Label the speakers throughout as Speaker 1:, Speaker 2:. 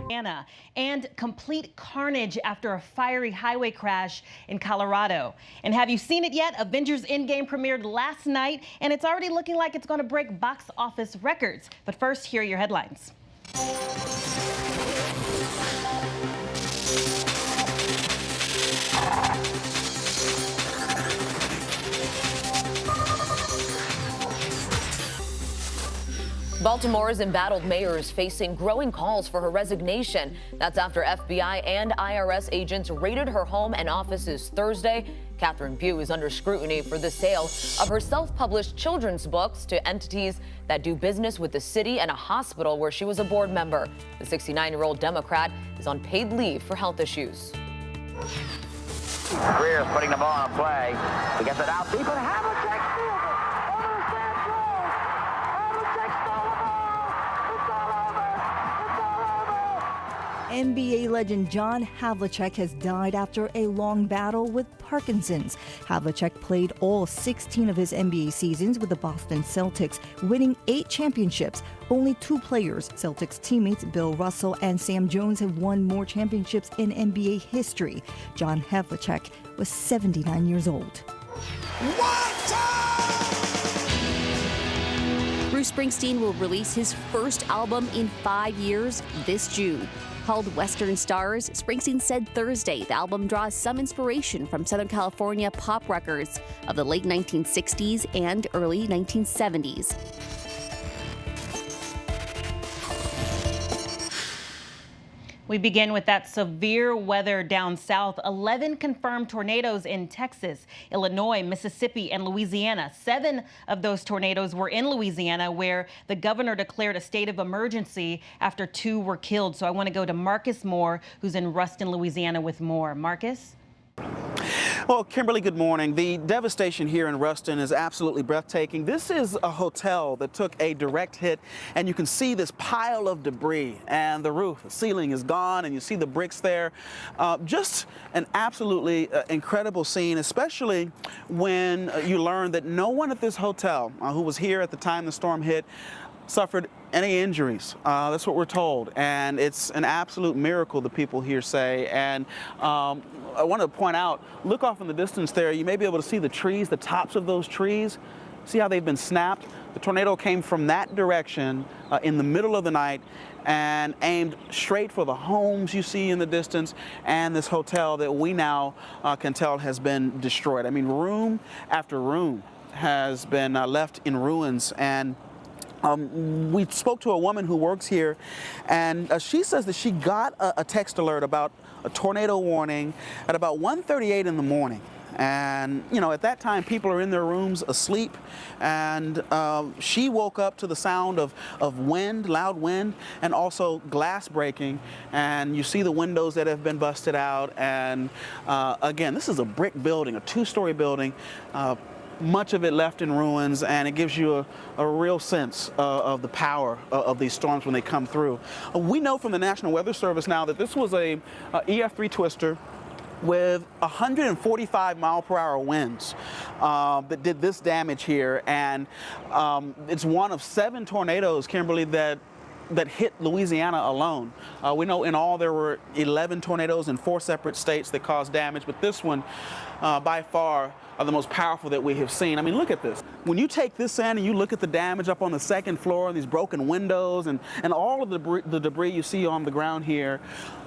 Speaker 1: Louisiana, and complete carnage after a fiery highway crash in Colorado. And have you seen it yet? Avengers Endgame premiered last night, and it's already looking like it's going to break box office records. But first, here are your headlines.
Speaker 2: Baltimore's embattled mayor is facing growing calls for her resignation. That's after FBI and IRS agents raided her home and offices Thursday. Catherine Pugh is under scrutiny for the sale of her self-published children's books to entities that do business with the city and a hospital where she was a board member. The 69-year-old Democrat is on paid leave for health issues.
Speaker 3: Greer's putting the ball on a play. He gets it out deep and Havlicek steals it. Over the stand throws. Havlicek stole the ball. It's all over. It's all over.
Speaker 4: NBA legend John Havlicek has died after a long battle with Parkinson's. Havlicek played all 16 of his NBA seasons with the Boston Celtics, winning 8 championships. Only 2 players, Celtics teammates Bill Russell and Sam Jones, have won more championships in NBA history. John Havlicek was 79 years old.
Speaker 5: Bruce Springsteen will release his first album in 5 years this June. Called Western Stars, Springsteen said Thursday the album draws some inspiration from Southern California pop records of the late 1960s and early 1970s.
Speaker 1: We begin with that severe weather down south. 11 confirmed tornadoes in Texas, Illinois, Mississippi, and Louisiana. 7 of those tornadoes were in Louisiana, where the governor declared a state of emergency after 2 were killed. So I want to go to Marcus Moore, who's in Ruston, Louisiana, with more. Marcus?
Speaker 6: Well, Kimberly, good morning. The devastation here in Ruston is absolutely breathtaking. This is a hotel that took a direct hit, and you can see this pile of debris, and the roof, the ceiling is gone, and you see the bricks there. Just an absolutely incredible scene, especially when you learn that no one at this hotel who was here at the time the storm hit suffered any injuries. That's what we're told, and it's an absolute miracle, the people here say. And I want to point out, look off in the distance there, you may be able to see the trees, the tops of those trees. See how they've been snapped? The tornado came from that direction in the middle of the night and aimed straight for the homes you see in the distance and this hotel that we now can tell has been destroyed. I mean, room after room has been left in ruins. And we spoke to a woman who works here, and she says that she got a text alert about a tornado warning at about 1:38 in the morning. And, you know, at that time, people are in their rooms asleep, and she woke up to the sound of wind, loud wind, and also glass breaking. And you see the windows that have been busted out. And again, this is a brick building, a 2-story building. Much of it left in ruins, and it gives you a real sense of the power of these storms when they come through. We know from the National Weather Service now that this was a EF3 twister with 145-mile-per-hour winds that did this damage here, and it's one of 7 tornadoes, Kimberly, that hit Louisiana alone. We know in all there were 11 tornadoes in 4 separate states that caused damage, but this one by far are the most powerful that we have seen. I mean, look at this. When you take this in and you look at the damage up on the 2nd floor and these broken windows and all of the debris you see on the ground here,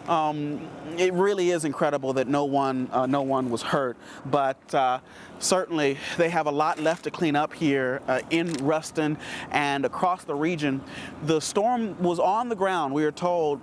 Speaker 6: it really is incredible that no one was hurt. But certainly they have a lot left to clean up here in Ruston and across the region. The storm was on the ground, we are told,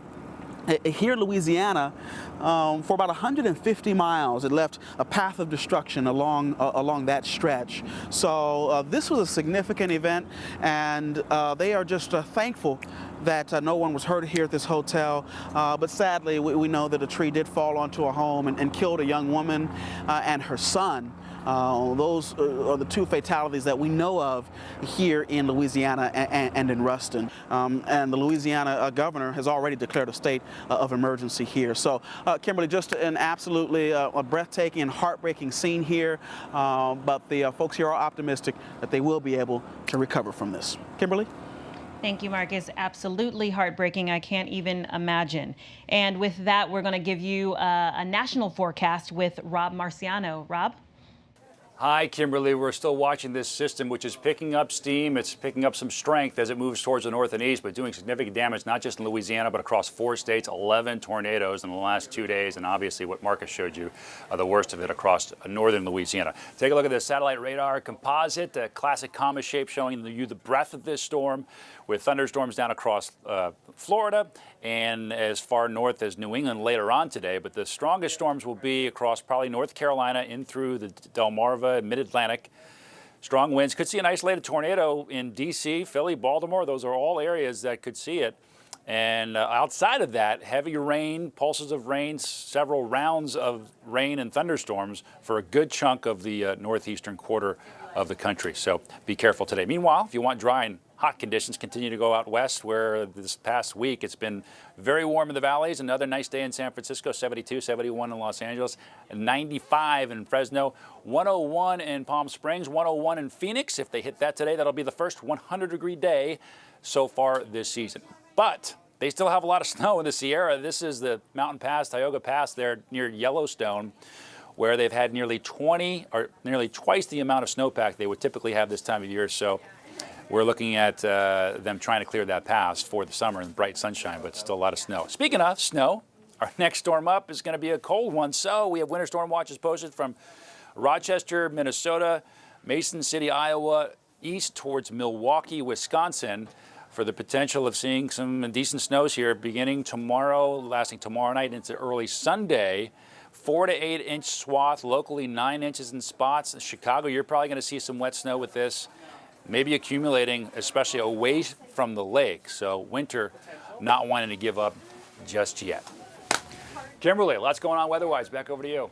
Speaker 6: here in Louisiana for about 150 miles. It left a path of destruction along that stretch. So this was a significant event, and they are just thankful that no one was hurt here at this hotel. But sadly, we know that a tree did fall onto a home and killed a young woman and her son. Those are the 2 fatalities that we know of here in Louisiana and in Ruston. And the Louisiana governor has already declared a state of emergency here. So, Kimberly, just an absolutely a breathtaking and heartbreaking scene here. But the folks here are optimistic that they will be able to recover from this. Kimberly?
Speaker 1: Thank you, Marcus. Absolutely heartbreaking. I can't even imagine. And with that, we're going to give you a national forecast with Rob Marciano. Rob?
Speaker 7: Hi, Kimberly. We're still watching this system, which is picking up steam. It's picking up some strength as it moves towards the north and east, but doing significant damage, not just in Louisiana, but across 4 states, 11 tornadoes in the last 2 days. And obviously what Marcus showed you, the worst of it across northern Louisiana. Take a look at the satellite radar composite, the classic comma shape showing you the breadth of this storm, with thunderstorms down across Florida and as far north as New England later on today. But the strongest storms will be across probably North Carolina in through the Delmarva, mid-Atlantic. Strong winds. Could see an isolated tornado in D.C., Philly, Baltimore. Those are all areas that could see it. And outside of that, heavy rain, pulses of rain, several rounds of rain and thunderstorms for a good chunk of the northeastern quarter of the country. So be careful today. Meanwhile, if you want dry and hot conditions, continue to go out west, where this past week it's been very warm in the valleys. Another nice day in San Francisco, 72, 71 in Los Angeles, 95 in Fresno, 101 in Palm Springs, 101 in Phoenix. If they hit that today, that'll be the first 100-degree day so far this season. But they still have a lot of snow in the Sierra. This is the Mountain Pass, Tioga Pass there near Yellowstone, where they've had nearly twice the amount of snowpack they would typically have this time of year. So we're looking at them trying to clear that pass for the summer and bright sunshine, but still a lot of snow. Speaking of snow, our next storm up is going to be a cold one. So we have winter storm watches posted from Rochester, Minnesota, Mason City, Iowa, east towards Milwaukee, Wisconsin, for the potential of seeing some decent snows here beginning tomorrow, lasting tomorrow night into early Sunday. 4 to 8 inch swath, locally 9 inches in spots. In Chicago, you're probably going to see some wet snow with this, maybe accumulating, especially away from the lake. So winter not wanting to give up just yet. Kimberly, lots going on weather-wise. Back over to you.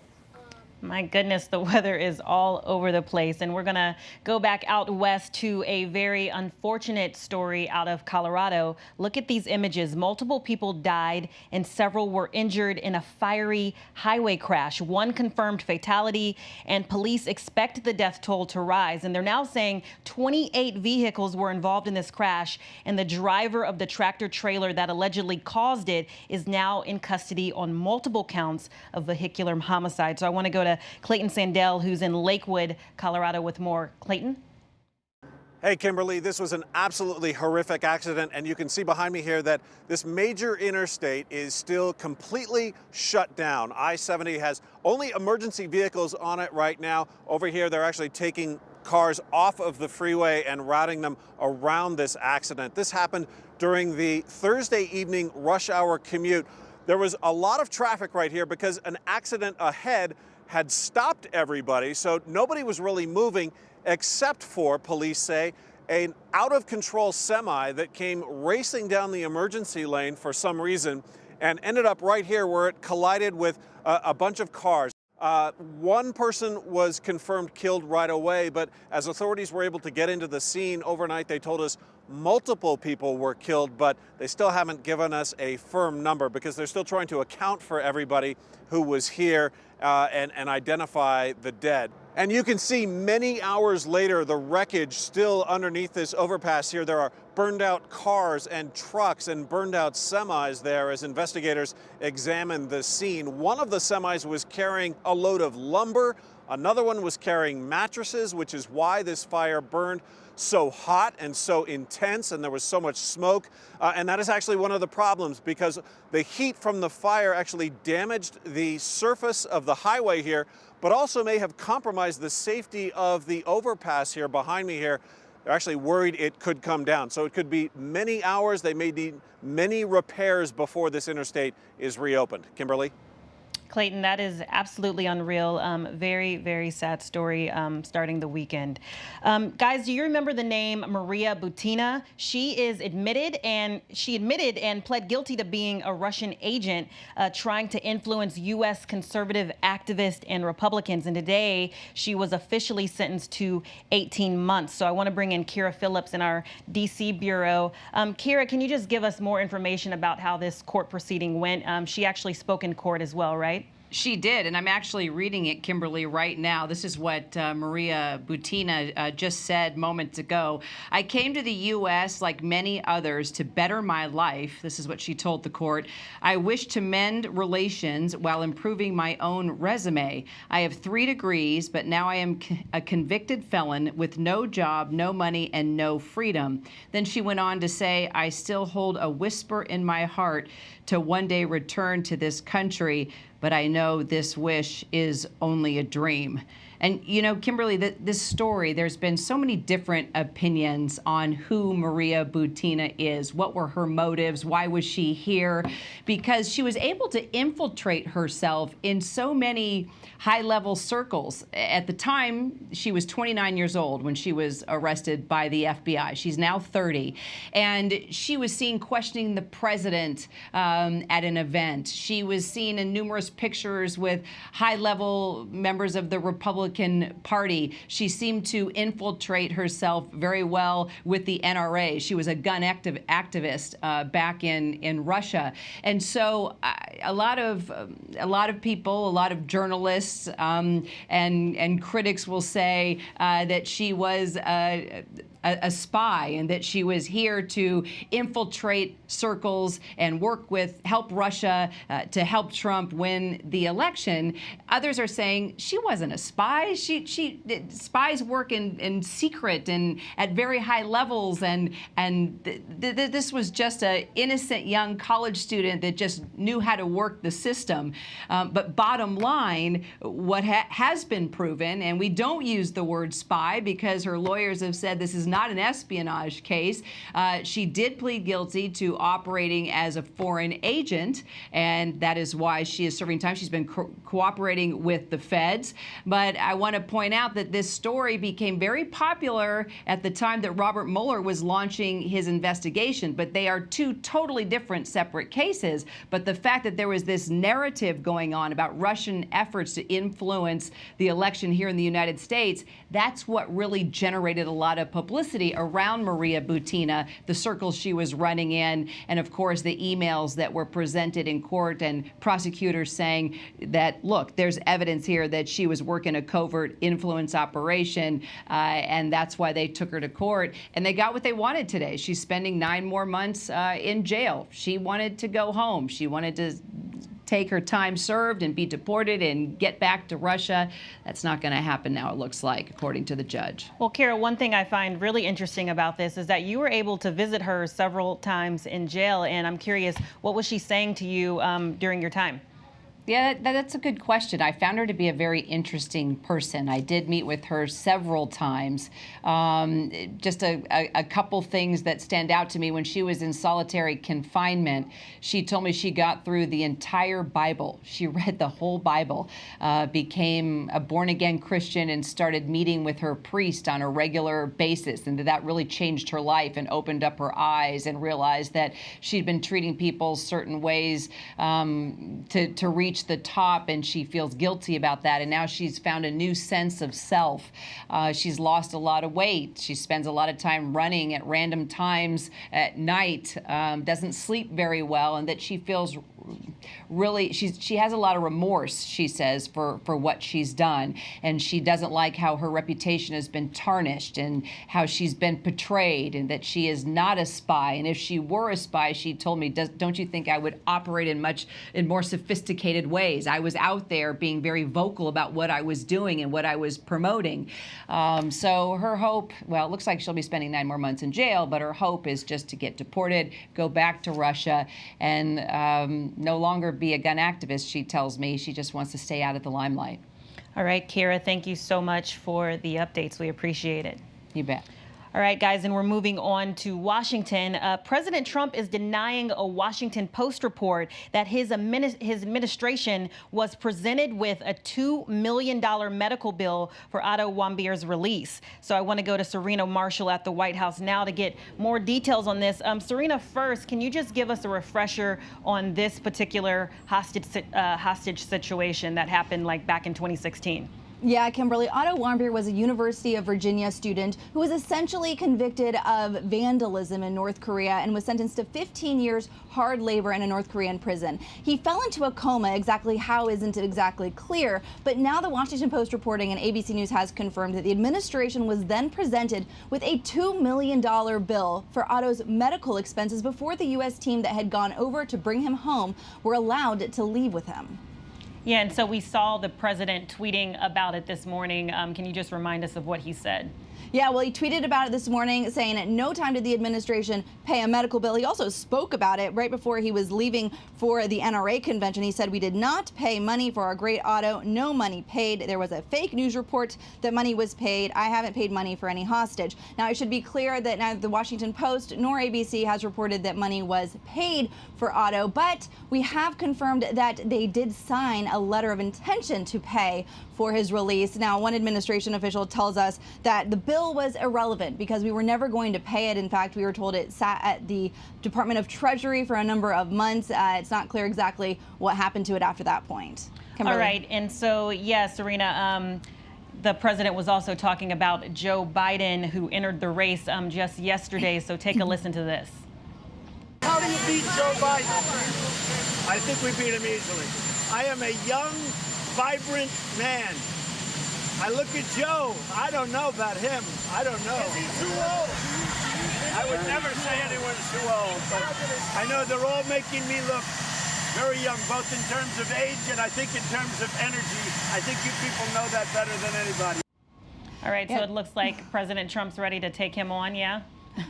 Speaker 1: My goodness, the weather is all over the place. And we're going to go back out west to a very unfortunate story out of Colorado. Look at these images. Multiple people died and several were injured in a fiery highway crash. One confirmed fatality, and police expect the death toll to rise. And they're now saying 28 vehicles were involved in this crash, and the driver of the tractor trailer that allegedly caused it is now in custody on multiple counts of vehicular homicide. So I want to go to Clayton Sandell, who's in Lakewood, Colorado, with more. Clayton?
Speaker 8: Hey, Kimberly, this was an absolutely horrific accident, and you can see behind me here that this major interstate is still completely shut down. I-70 has only emergency vehicles on it right now. Over here, they're actually taking cars off of the freeway and routing them around this accident. This happened during the Thursday evening rush hour commute. There was a lot of traffic right here because an accident ahead had stopped everybody, so nobody was really moving except for, police say, an out-of-control semi that came racing down the emergency lane for some reason and ended up right here where it collided with a bunch of cars. One person was confirmed killed right away, but as authorities were able to get into the scene overnight, they told us multiple people were killed, but they still haven't given us a firm number because they're still trying to account for everybody who was here and identify the dead. And you can see many hours later the wreckage still underneath this overpass here. There are burned out cars and trucks and burned out semis there as investigators examine the scene. One of the semis was carrying a load of lumber. Another one was carrying mattresses, which is why this fire burned so hot and so intense, and there was so much smoke. And that is actually one of the problems, because the heat from the fire actually damaged the surface of the highway here, but also may have compromised the safety of the overpass here behind me here. They're actually worried it could come down. So it could be many hours. They may need many repairs before this interstate is reopened. Kimberly?
Speaker 1: Clayton, that is absolutely unreal. Very, very sad story starting the weekend. Guys, do you remember the name Maria Butina? She admitted and pled guilty to being a Russian agent trying to influence U.S. conservative activists and Republicans. And today she was officially sentenced to 18 months. So I want to bring in Kira Phillips in our D.C. bureau. Kira, can you just give us more information about how this court proceeding went? She actually spoke in court as well, right?
Speaker 9: She did, and I'm actually reading it, Kimberly, right now. This is what Maria Butina just said moments ago. I came to the U.S., like many others, to better my life. This is what she told the court. I wish to mend relations while improving my own resume. I have 3 degrees, but now I am a convicted felon with no job, no money, and no freedom. Then she went on to say, I still hold a whisper in my heart to one day return to this country, but I know this wish is only a dream. And, you know, Kimberly, this story, there's been so many different opinions on who Maria Butina is. What were her motives? Why was she here? Because she was able to infiltrate herself in so many high-level circles. At the time, she was 29 years old when she was arrested by the FBI. She's now 30. And she was seen questioning the president at an event. She was seen in numerous pictures with high-level members of the Republican Party. She seemed to infiltrate herself very well with the NRA. She was a gun activist back in Russia, and so a lot of people, a lot of journalists and critics will say that she was a spy and that she was here to infiltrate circles and help Russia to help Trump win the election. Others are saying she wasn't a spy. Spies work in secret and at very high levels, and this was just an innocent young college student that just knew how to work the system. But bottom line, what has been proven, and we don't use the word spy because her lawyers have said this is not an espionage case. She did plead guilty to operating as a foreign agent, and that is why she is serving time. She's been cooperating with the feds. But I want to point out that this story became very popular at the time that Robert Mueller was launching his investigation. But they are 2 totally different separate cases. But the fact that there was this narrative going on about Russian efforts to influence the election here in the United States, that's what really generated a lot of publicity around Maria Butina, the circles she was running in, and of course the emails that were presented in court and prosecutors saying that, look, there's evidence here that she was working a covert influence operation, and that's why they took her to court. And they got what they wanted today. She's spending 9 more months in jail. She wanted to go home. She wanted to take her time served and be deported and get back to Russia. That's not going to happen now, it looks like, according to the judge.
Speaker 1: Well, Kara, one thing I find really interesting about this is that you were able to visit her several times in jail, and I'm curious, what was she saying to you during your time?
Speaker 9: Yeah, that's a good question. I found her to be a very interesting person. I did meet with her several times. Just a couple things that stand out to me. When she was in solitary confinement, she told me she got through the entire Bible. She read the whole Bible, became a born-again Christian, and started meeting with her priest on a regular basis. And that really changed her life and opened up her eyes and realized that she'd been treating people certain ways to reach the top, and she feels guilty about that. And now she's found a new sense of self. She's lost a lot of weight. She spends a lot of time running at random times at night, doesn't sleep very well, and that she feels really, she has a lot of remorse, she says, for what she's done. And she doesn't like how her reputation has been tarnished and how she's been portrayed, and that she is not a spy. And if she were a spy, she told me, don't you think I would operate in more sophisticated ways? I was out there being very vocal about what I was doing and what I was promoting. So her hope, well, it looks like she'll be spending 9 more months in jail, but her hope is just to get deported, go back to Russia, and no longer be a gun activist, she tells me. She just wants to stay out of the limelight.
Speaker 1: All right, Kara, thank you so much for the updates. We appreciate it.
Speaker 9: You bet.
Speaker 1: All right, guys, and we're moving on to Washington. President Trump is denying a Washington Post report that his administration was presented with a $2 million medical bill for Otto Warmbier's release. So I want to go to Serena Marshall at the White House now to get more details on this. Serena, first, can you just give us a refresher on this particular hostage situation that happened like back in 2016?
Speaker 10: Yeah, Kimberly, Otto Warmbier was a University of Virginia student who was essentially convicted of vandalism in North Korea and was sentenced to 15 years hard labor in a North Korean prison. He fell into a coma. Exactly how isn't exactly clear, but now the Washington Post reporting and ABC News has confirmed that the administration was then presented with a $2 million bill for Otto's medical expenses before the U.S. team that had gone over to bring him home were allowed to leave with him.
Speaker 1: Yeah, and so we saw the president tweeting about it this morning. Can you just remind us of what he said?
Speaker 10: Yeah, well, he tweeted about it this morning, saying at no time did the administration pay a medical bill. He also spoke about it right before he was leaving for the NRA convention. He said, "We did not pay money for our great Otto. No money paid. There was a fake news report that money was paid. I haven't paid money for any hostage." Now, it should be clear that neither the Washington Post nor ABC has reported that money was paid for Otto, but we have confirmed that they did sign a letter of intention to pay for his release. Now, one administration official tells us that the bill was irrelevant because we were never going to pay it. In fact, we were told it sat at the Department of Treasury for a number of months. It's not clear exactly what happened to it after that point. Kimberly.
Speaker 1: All right, and so, yeah, Serena, the president was also talking about Joe Biden, who entered the race just yesterday, so take a listen to this.
Speaker 11: How do you beat Joe Biden? I think we beat him easily. I am a young, vibrant man. I look at Joe. I don't know about him. I don't know. Is he too old? I would never say anyone's too old, but I know they're all making me look very young, both in terms of age and I think in terms of energy. I think you people know that better than anybody.
Speaker 1: All right, so it looks like President Trump's ready to take him on, yeah?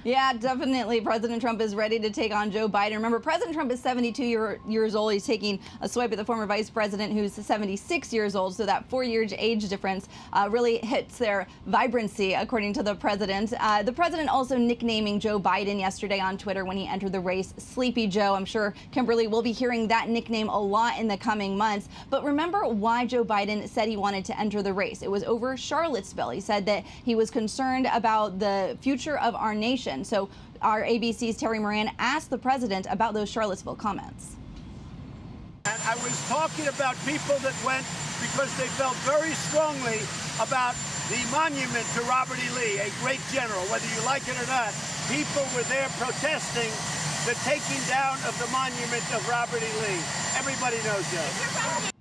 Speaker 10: Yeah, definitely. President Trump is ready to take on Joe Biden. Remember, President Trump is 72 years old. He's taking a swipe at the former vice president, who's 76 years old. So that 4-year age difference really hits their vibrancy, according to the president. The president also nicknaming Joe Biden yesterday on Twitter when he entered the race, Sleepy Joe. I'm sure Kimberly will be hearing that nickname a lot in the coming months. But remember why Joe Biden said he wanted to enter the race. It was over Charlottesville. He said that he was concerned about the future of our nation. So our ABC's Terry Moran asked the president about those Charlottesville comments.
Speaker 11: And I was talking about people that went because they felt very strongly about the monument to Robert E. Lee, a great general, whether you like it or not. People were there protesting the taking down of the monument of Robert E. Lee. Everybody knows that.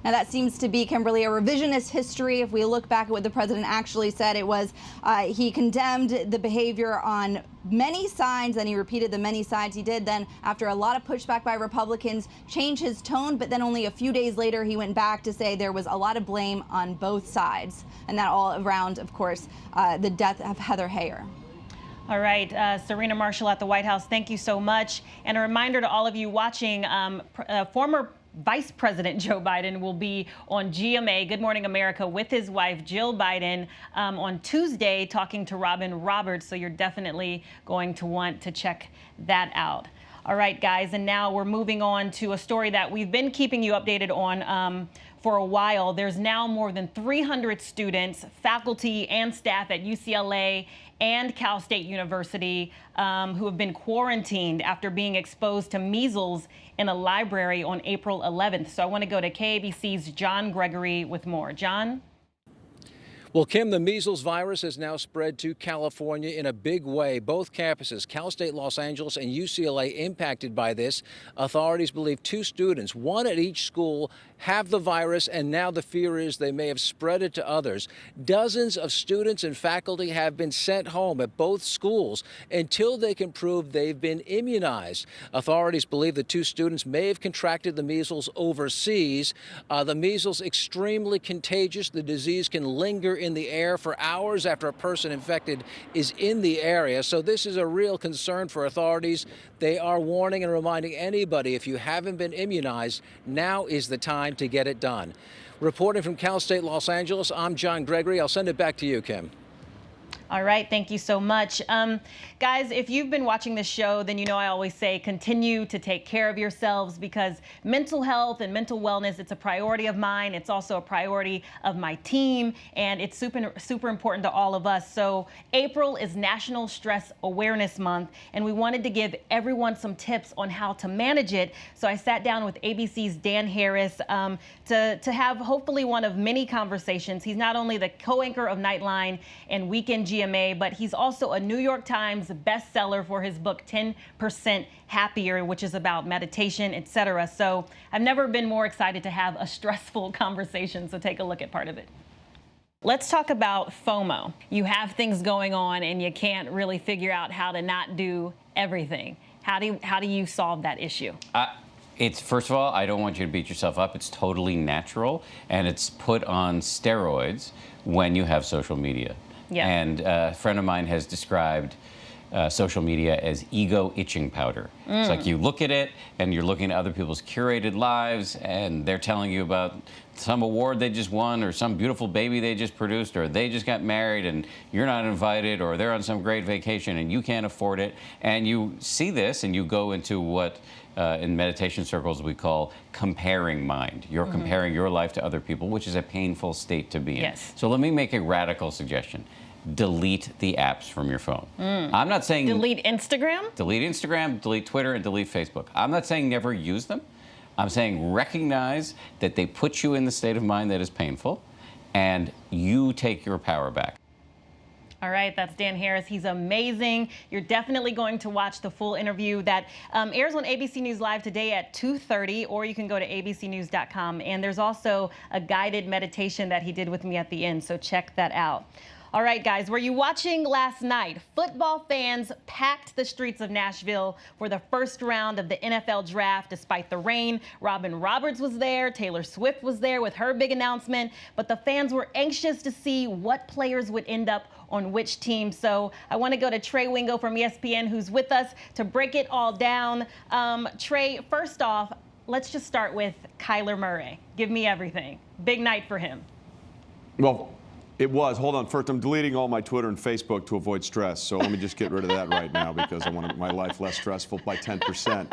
Speaker 10: Now, that seems to be, Kimberly, a revisionist history. If we look back at what the president actually said, it was he condemned the behavior on many sides, and he repeated the many sides he did. Then, after a lot of pushback by Republicans, changed his tone. But then only a few days later, he went back to say there was a lot of blame on both sides. And that all around, of course, the death of Heather Heyer.
Speaker 1: All right, Serena Marshall at the White House, thank you so much. And a reminder to all of you watching, former Vice President Joe Biden will be on GMA, Good Morning America, with his wife, Jill Biden, on Tuesday, talking to Robin Roberts. So you're definitely going to want to check that out. All right, guys, and now we're moving on to a story that we've been keeping you updated on for a while. There's now more than 300 students, faculty, and staff at UCLA and Cal State University who have been quarantined after being exposed to measles in a library on April 11th. So I want to go to KABC's John Gregory with more. John?
Speaker 12: Well, Kim, the measles virus has now spread to California in a big way. Both campuses, Cal State Los Angeles and UCLA, impacted by this. Authorities believe 2 students, one at each school, have the virus, and now the fear is they may have spread it to others. Dozens of students and faculty have been sent home at both schools until they can prove they've been immunized. Authorities believe the 2 students may have contracted the measles overseas. The measles extremely contagious. The disease can linger in the air for hours after a person infected is in the area. So this is a real concern for authorities. They are warning and reminding anybody, if you haven't been immunized, now is the time to get it done. Reporting from Cal State Los Angeles, I'm John Gregory. I'll send it back to you, Kim.
Speaker 1: All right, thank you so much. Guys, if you've been watching this show, then you know I always say continue to take care of yourselves, because mental health and mental wellness, it's a priority of mine. It's also a priority of my team, and it's super important to all of us. So April is National Stress Awareness Month, and we wanted to give everyone some tips on how to manage it. So I sat down with ABC's Dan Harris to have hopefully one of many conversations. He's not only the co-anchor of Nightline and Weekend GMA, but he's also a New York Times bestseller for his book 10% Happier, which is about meditation, etc. So I've never been more excited to have a stressful conversation. So take a look at part of it. Let's talk about FOMO. You have things going on and you can't really figure out how to not do everything. How do you solve that issue?
Speaker 13: It's, first of all, I don't want you to beat yourself up. It's totally natural, and it's put on steroids when you have social media. Yeah. And a friend of mine has described social media as ego itching powder. It's like you look at it and you're looking at other people's curated lives, and they're telling you about some award they just won, or some beautiful baby they just produced, or they just got married and you're not invited, or they're on some great vacation and you can't afford it. And you see this and you go into what in meditation circles we call comparing mind. You're comparing your life to other people, which is a painful state to be in. Yes. So let me make a radical suggestion. Delete the apps from your phone. I'm not saying
Speaker 1: delete Instagram?
Speaker 13: Delete Instagram, delete Twitter, and delete Facebook. I'm not saying never use them. I'm saying recognize that they put you in the state of mind that is painful, and you take your power back.
Speaker 1: All right, that's Dan Harris. He's amazing. You're definitely going to watch the full interview that airs on ABC News Live today at 2:30, or you can go to abcnews.com. And there's also a guided meditation that he did with me at the end, so check that out. All right, guys, were you watching last night? Football fans packed the streets of Nashville for the first round of the NFL draft despite the rain. Robin Roberts was there. Taylor Swift was there with her big announcement. But the fans were anxious to see what players would end up on which team. So I want to go to Trey Wingo from ESPN, who's with us to break it all down. Trey, first off, let's just start with Kyler Murray. Give me everything. Big night for him.
Speaker 14: Well, it was. Hold on. First, I'm deleting all my Twitter and Facebook to avoid stress. So let me just get rid of that right now, because I want to make my life less stressful by 10%.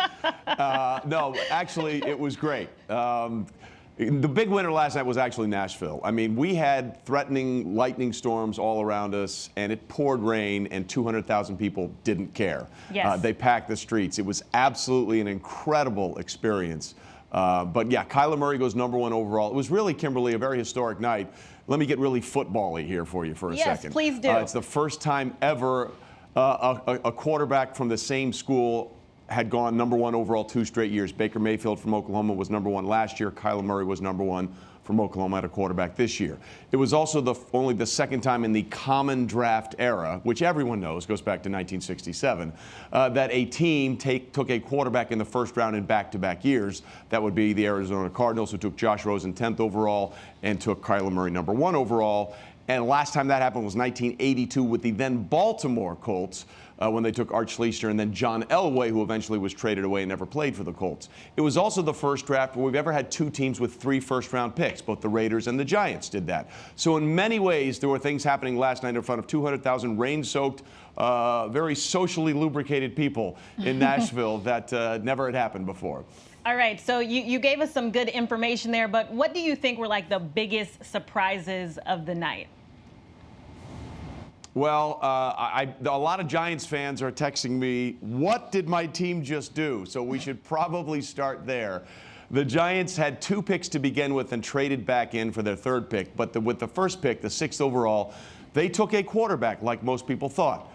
Speaker 14: No, actually, it was great. The big winner last night was actually Nashville. I mean, we had threatening lightning storms all around us, and it poured rain, and 200,000 people didn't care. Yes. They packed the streets. It was absolutely an incredible experience. But yeah, Kyler Murray goes #1 overall. It was really, Kimberly, a very historic night. Let me get really football-y here for you for a second.
Speaker 1: Yes, please do.
Speaker 14: It's the first time ever a quarterback from the same school had gone #1 overall 2 straight years. Baker Mayfield from Oklahoma was #1 last year. Kyler Murray was #1 from Oklahoma at a quarterback this year. It was also only the second time in the common draft era, which everyone knows goes back to 1967, that a team took a quarterback in the first round in back-to-back years. That would be the Arizona Cardinals, who took Josh Rosen 10th overall and took Kyler Murray #1 overall. And last time that happened was 1982 with the then Baltimore Colts, when they took Art Schlichter and then John Elway, who eventually was traded away and never played for the Colts. It was also the first draft where we've ever had 2 teams with 3 first-round picks. Both the Raiders and the Giants did that. So in many ways, there were things happening last night in front of 200,000 rain-soaked, very socially lubricated people in Nashville that never had happened before.
Speaker 1: All right, so you gave us some good information there, but what do you think were like the biggest surprises of the night?
Speaker 14: Well, a lot of Giants fans are texting me, what did my team just do? So we should probably start there. The Giants had 2 picks to begin with and traded back in for their 3rd pick. But with the first pick, the 6th overall, they took a quarterback like most people thought.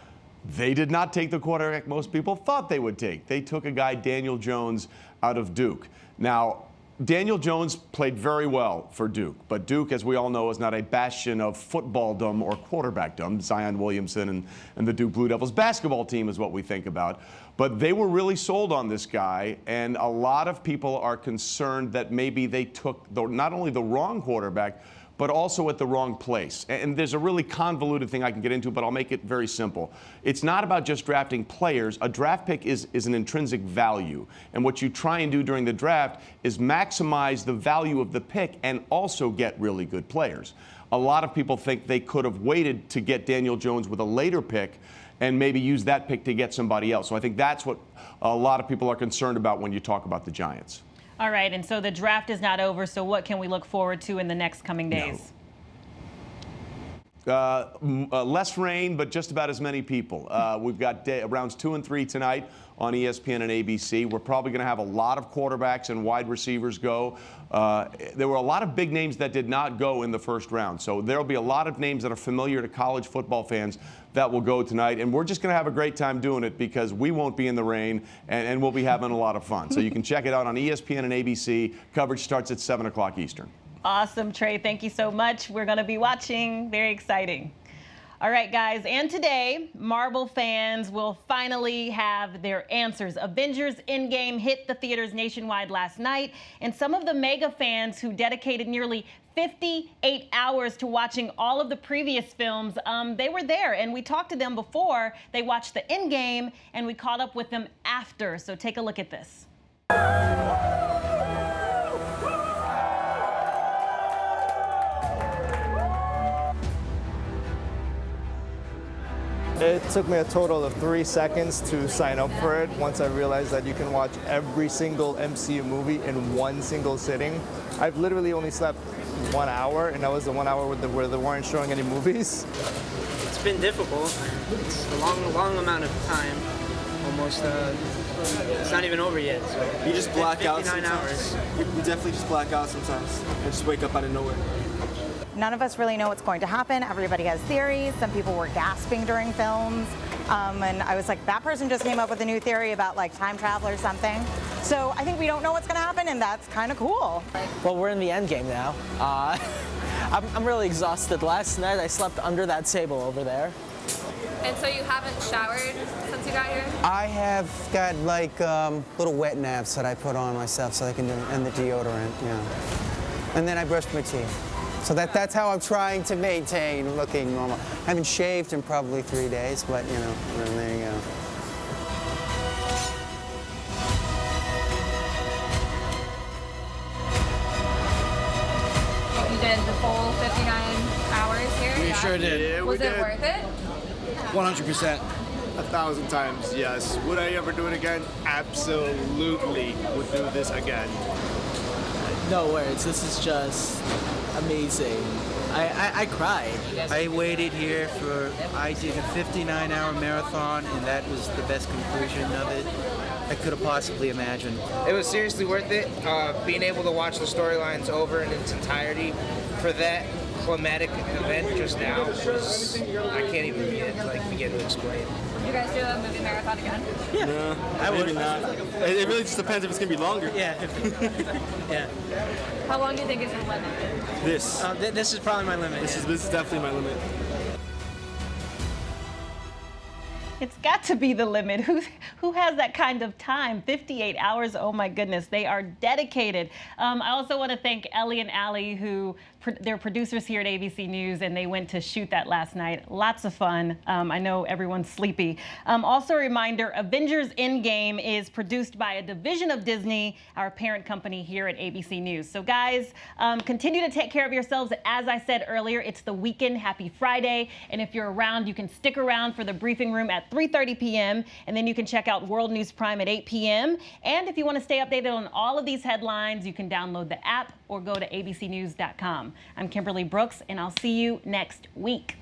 Speaker 14: They did not take the quarterback most people thought they would take. They took a guy, Daniel Jones, out of Duke. Now, Daniel Jones played very well for Duke, but Duke, as we all know, is not a bastion of footballdom or quarterbackdom. Zion Williamson and the Duke Blue Devils basketball team is what we think about. But they were really sold on this guy, and a lot of people are concerned that maybe they took not only the wrong quarterback, but also at the wrong place. And there's a really convoluted thing I can get into, but I'll make it very simple. It's not about just drafting players. A draft pick is an intrinsic value. And what you try and do during the draft is maximize the value of the pick and also get really good players. a lot of people think they could have waited to get Daniel Jones with a later pick and maybe use that pick to get somebody else. So I think that's what a lot of people are concerned about when you talk about the Giants.
Speaker 1: All right, and so the draft is not over, so what can we look forward to in the next coming days?
Speaker 14: Less rain, but just about as many people. We've got rounds 2 and 3 tonight on ESPN and ABC. We're probably going to have a lot of quarterbacks and wide receivers go. There were a lot of big names that did not go in the first round. So there will be a lot of names that are familiar to college football fans that will go tonight. And we're just going to have a great time doing it because we won't be in the rain and we'll be having a lot of fun. So you can check it out on ESPN and ABC. Coverage starts at 7 o'clock Eastern.
Speaker 1: Awesome, Trey. Thank you so much. We're going to be watching. Very exciting. All right, guys. And today, Marvel fans will finally have their answers. Avengers Endgame hit the theaters nationwide last night, and some of the mega fans who dedicated nearly 58 hours to watching all of the previous films, they were there, and we talked to them before they watched the Endgame, and we caught up with them after. So take a look at this.
Speaker 15: It took me a total of 3 seconds to sign up for it once I realized that you can watch every single MCU movie in one single sitting. I've literally only slept 1 hour, and that was the 1 hour where they weren't showing any movies.
Speaker 16: It's been difficult. It's a long amount of time. Almost, it's not even over yet. So
Speaker 17: you just black out
Speaker 16: 59 hours.
Speaker 17: You definitely just black out sometimes and just wake up out of nowhere.
Speaker 18: None of us really know what's going to happen. Everybody has theories. Some people were gasping during films. And I was like, that person just came up with a new theory about like time travel or something. So I think we don't know what's going to happen, and that's kind of cool.
Speaker 19: Well, we're in the end game now. I'm really exhausted. Last night I slept under that table over there.
Speaker 20: And so you haven't showered since you got here?
Speaker 21: I have got like little wet naps that I put on myself so I can do, and the deodorant, yeah. And then I brushed my teeth. So that's how I'm trying to maintain looking normal. I haven't shaved in probably 3 days, but you know, there you go.
Speaker 20: You did the full 59 hours here?
Speaker 22: We sure did. Yeah,
Speaker 20: Was it worth it?
Speaker 22: 100%.
Speaker 23: 1,000 times, yes. Would I ever do it again? Absolutely would do this again.
Speaker 19: No words. This is just amazing. I cried.
Speaker 24: I waited here I did a 59-hour marathon, and that was the best conclusion of it I could have possibly imagined.
Speaker 25: It was seriously worth it. Being able to watch the storylines over in its entirety for that climatic event just now was, I can't even begin to explain.
Speaker 20: Would you guys do a movie marathon again?
Speaker 17: Yeah. No, I would not. It really just depends if it's going to be longer.
Speaker 19: Yeah. Yeah.
Speaker 20: How long do you think is your limit?
Speaker 17: This.
Speaker 19: This is probably my limit.
Speaker 17: This is definitely my limit.
Speaker 1: It's got to be the limit. Who has that kind of time? 58 hours, oh my goodness, they are dedicated. I also want to thank Ellie and Allie, who they're producers here at ABC News, and they went to shoot that last night. Lots of fun. I know everyone's sleepy. Also a reminder, Avengers Endgame is produced by a division of Disney, our parent company here at ABC News. So guys, continue to take care of yourselves. As I said earlier, it's the weekend. Happy Friday. And if you're around, you can stick around for the briefing room at 3:30 p.m. And then you can check out World News Prime at 8 p.m. And if you want to stay updated on all of these headlines, you can download the app or go to abcnews.com. I'm Kimberly Brooks, and I'll see you next week.